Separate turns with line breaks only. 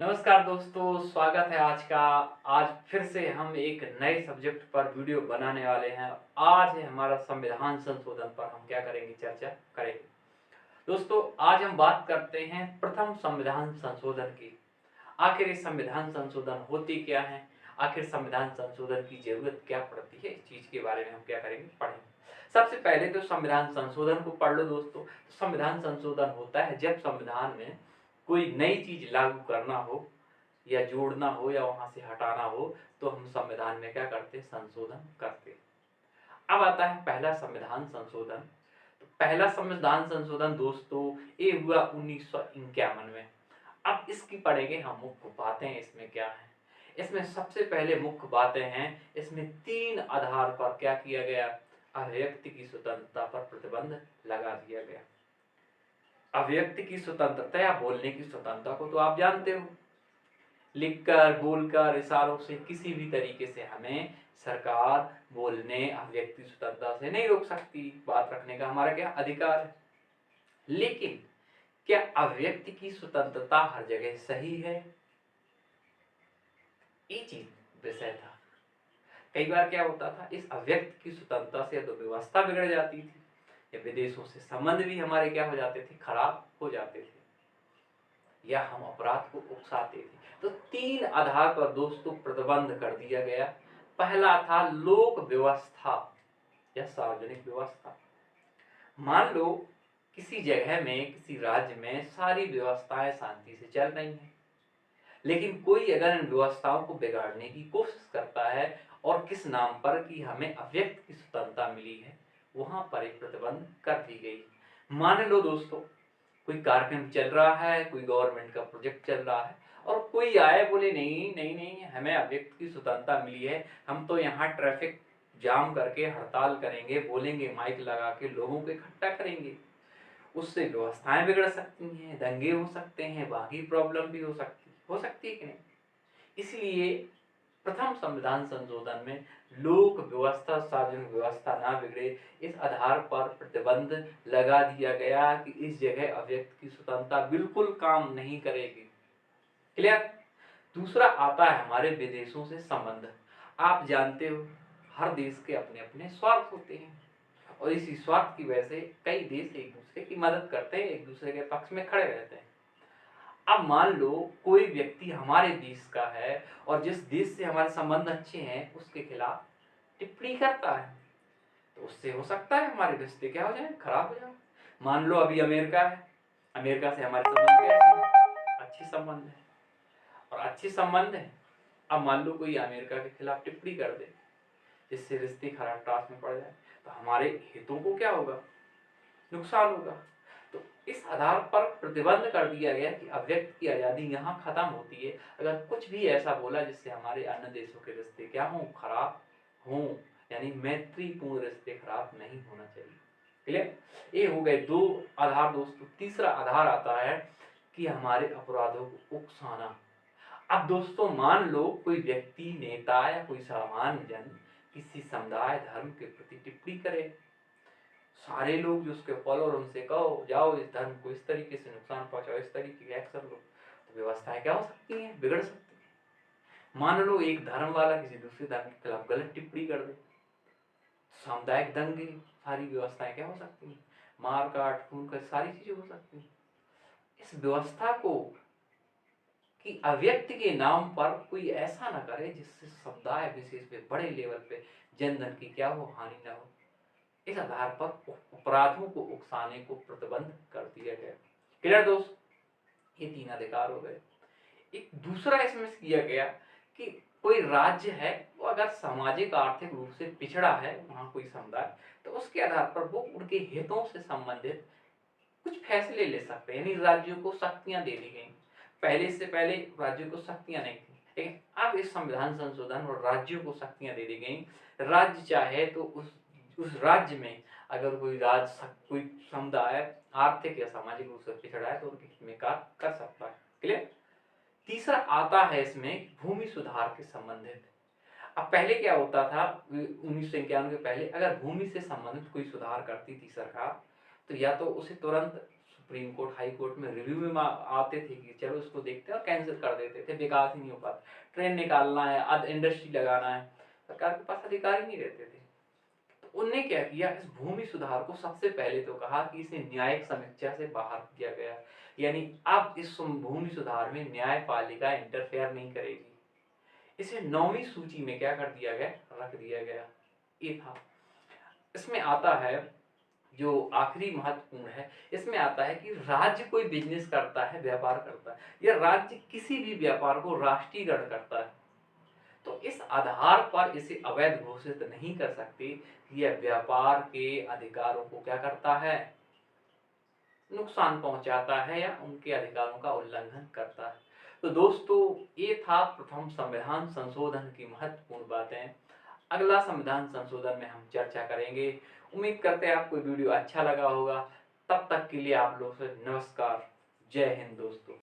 नमस्कार दोस्तों, स्वागत है आज का। आज फिर से हम एक नए सब्जेक्ट पर वीडियो बनाने वाले हैं। आज है हमारा संविधान संशोधन पर हम क्या करेंगे, चर्चा करेंगे। दोस्तों, आज हम बात करते हैं प्रथम संविधान संशोधन की। आखिर ये संविधान संशोधन होती क्या है, आखिर संविधान संशोधन की जरूरत क्या पड़ती है, इस चीज के बारे में हम क्या करेंगे, पढ़ेंगे। सबसे पहले तो संविधान संशोधन को पढ़ लो दोस्तों। तो संविधान संशोधन होता है जब संविधान में कोई नई चीज लागू करना हो या जोड़ना हो या वहां से हटाना हो, तो हम संविधान में क्या करते हैं, संशोधन करते हैं। अब आता है पहला संविधान संशोधन। तो पहला संविधान संशोधन दोस्तों ये हुआ 1951 में। अब इसकी पढ़ेंगे हम मुख्य बातें, इसमें क्या है। इसमें सबसे पहले मुख्य बातें हैं, इसमें 3 आधार पर क्या किया गया, अभिव्यक्ति की स्वतंत्रता पर प्रतिबंध लगा दिया गया। अभिव्यक्ति की स्वतंत्रता या बोलने की स्वतंत्रता को तो आप जानते हो, लिखकर बोलकर इशारों से किसी भी तरीके से हमें सरकार बोलने अभिव्यक्ति स्वतंत्रता से नहीं रोक सकती। बात रखने का हमारा क्या अधिकार है। लेकिन क्या अभिव्यक्ति की स्वतंत्रता हर जगह सही है, ये चीज विषय था। कई बार क्या होता था, इस अभिव्यक्ति की स्वतंत्रता से तो व्यवस्था बिगड़ जाती थी या विदेशों से संबंध भी हमारे क्या हो जाते थे, खराब हो जाते थे, या हम अपराध को उकसाते थे। तो 3 आधार पर दोस्तों प्रतिबंध कर दिया गया। पहला था लोक व्यवस्था या सार्वजनिक व्यवस्था। मान लो किसी जगह में, किसी राज्य में सारी व्यवस्थाएं शांति से चल रही हैं, लेकिन कोई अगर इन व्यवस्थाओं को बिगाड़ने की कोशिश करता है और किस नाम पर कि हमें अव्यक्त की स्वतंत्रता मिली है, वहां पर एक प्रतिबंध कर दी गई। मान लो दोस्तों कोई कार्यक्रम चल रहा है, कोई गवर्नमेंट का प्रोजेक्ट चल रहा है, और कोई आए बोले नहीं नहीं नहीं, हमें अव्यक्त की स्वतंत्रता मिली है, हम तो यहाँ ट्रैफिक जाम करके हड़ताल करेंगे, बोलेंगे माइक लगा के लोगों को इकट्ठा करेंगे। उससे व्यवस्थाएं बिगड़ सकती हैं, दंगे हो सकते हैं, बाकी प्रॉब्लम भी हो सकती है कि नहीं। इसलिए प्रथम संविधान संशोधन में लोक व्यवस्था सार्वजनिक व्यवस्था ना बिगड़े, इस आधार पर प्रतिबंध लगा दिया गया कि इस जगह अव्यक्त की स्वतंत्रता बिल्कुल काम नहीं करेगी। क्लियर। दूसरा आता है हमारे विदेशों से संबंध। आप जानते हो हर देश के अपने अपने स्वार्थ होते हैं, और इसी स्वार्थ की वजह से कई देश एक दूसरे की मदद करते हैं, एक दूसरे के पक्ष में खड़े रहते हैं। अब मान लो कोई व्यक्ति हमारे देश का है और जिस देश से हमारे संबंध अच्छे हैं उसके खिलाफ टिप्पणी करता है, तो उससे हो सकता है हमारे रिश्ते क्या हो जाए, खराब हो जाए। मान लो अभी अमेरिका है, अमेरिका से हमारे संबंध कैसे हैं, अच्छे संबंध है, और अच्छे संबंध है। अब मान लो कोई अमेरिका के खिलाफ टिप्पणी कर दे जिससे रिश्ते खराब टास में पड़ जाए, तो हमारे हितों को क्या होगा, नुकसान होगा। तो इस आधार पर प्रतिबंध कर दिया गया कि अव्यक्त की आज़ादी यहाँ खत्म होती है अगर कुछ भी ऐसा बोला जिससे हमारे अन्य देशों के रिश्ते क्या हों, खराब हों, यानी मैत्रीपूर्ण रिश्ते खराब नहीं होना चाहिए। क्लियर। ये हो गए 2 आधार दोस्तों। तीसरा आधार आता है कि हमारे अपराधों को उकसाना। अब दोस्तों मान लो कोई व्यक्ति, नेता या कोई सामान्य जन किसी समुदाय धर्म के प्रति टिप्पणी करे, सारे लोग जो उसके फॉलोअर उनसे कहो जाओ इस धर्म को इस तरीके से नुकसान पहुंचाओ, इस तरीके के एक्शन लो, तो व्यवस्थाएं क्या हो सकती हैं, बिगड़ सकती हैं। मान लो एक धर्म वाला किसी दूसरे धर्म के खिलाफ गलत टिप्पणी कर दे, सामुदायिक दंगे, सारी व्यवस्थाएं क्या हो सकती हैं, मार काट खून कर सारी चीजें हो सकती हैं। इस व्यवस्था को कि अव्यक्त के नाम पर कोई ऐसा ना करे जिससे समुदाय विशेष पे बड़े लेवल पे जनधन की क्या हो, हानि ना हो। इस आधार पर अपराधों को उकसाने को प्रतिबंध कर दिया गया। क्लियर दोस्त। ये 3 अधिकार हो गए। एक दूसरा इसमें किया गया कि कोई राज्य है वो अगर सामाजिक आर्थिक रूप से पिछड़ा है, वहां कोई समुदाय, तो उसके आधार पर वो उनके हितों से संबंधित कुछ फैसले ले सकते हैं, यानी राज्यों को शक्तियां दे दी गई। पहले राज्यों को शक्तियां नहीं थी, लेकिन अब इस संविधान संशोधन और राज्यों को शक्तियां दे दी गई। राज्य चाहे तो उस राज्य में अगर कोई समुदाय आर्थिक या सामाजिक रूप से पिछड़ा है तो उनके हित में कार्य कर सकता है। क्लियर। तीसरा आता है इसमें भूमि सुधार के संबंधित। अब पहले क्या होता था, 1951 के पहले अगर भूमि से संबंधित कोई सुधार करती थी सरकार, तो या तो उसे तुरंत सुप्रीम कोर्ट, हाई कोर्ट में रिव्यू में आते थे कि चलो इसको देखते हैं और कैंसिल कर देते थे, विकास ही नहीं हो पाता। ट्रेन निकालना है, अद इंडस्ट्री लगाना है, सरकार के पास अधिकार ही नहीं रहते थे। तो उनने क्या किया, इस भूमि सुधार को सबसे पहले तो कहा कि इसे न्यायिक समीक्षा से बाहर किया गया, यानी अब इस भूमि सुधार में न्यायपालिका इंटरफेयर नहीं करेगी। इसे 9वीं सूची में क्या कर दिया गया, रख दिया गया। ये था। इसमें आता है जो आखिरी महत्वपूर्ण है, इसमें आता है कि राज्य कोई बिजनेस करता है, व्यापार करता है, या राज्य किसी भी व्यापार को राष्ट्रीयकरण करता है, तो इस आधार पर इसे अवैध घोषित नहीं कर सकते कि यह व्यापार के अधिकारों को क्या करता है, नुकसान पहुंचाता है या उनके अधिकारों का उल्लंघन करता है। तो दोस्तों, ये था प्रथम संविधान संशोधन की महत्वपूर्ण बातें। अगला संविधान संशोधन में हम चर्चा करेंगे। उम्मीद करते हैं आपको वीडियो अच्छा लगा होगा। तब तक के लिए आप लोग से नमस्कार। जय हिंद दोस्तों।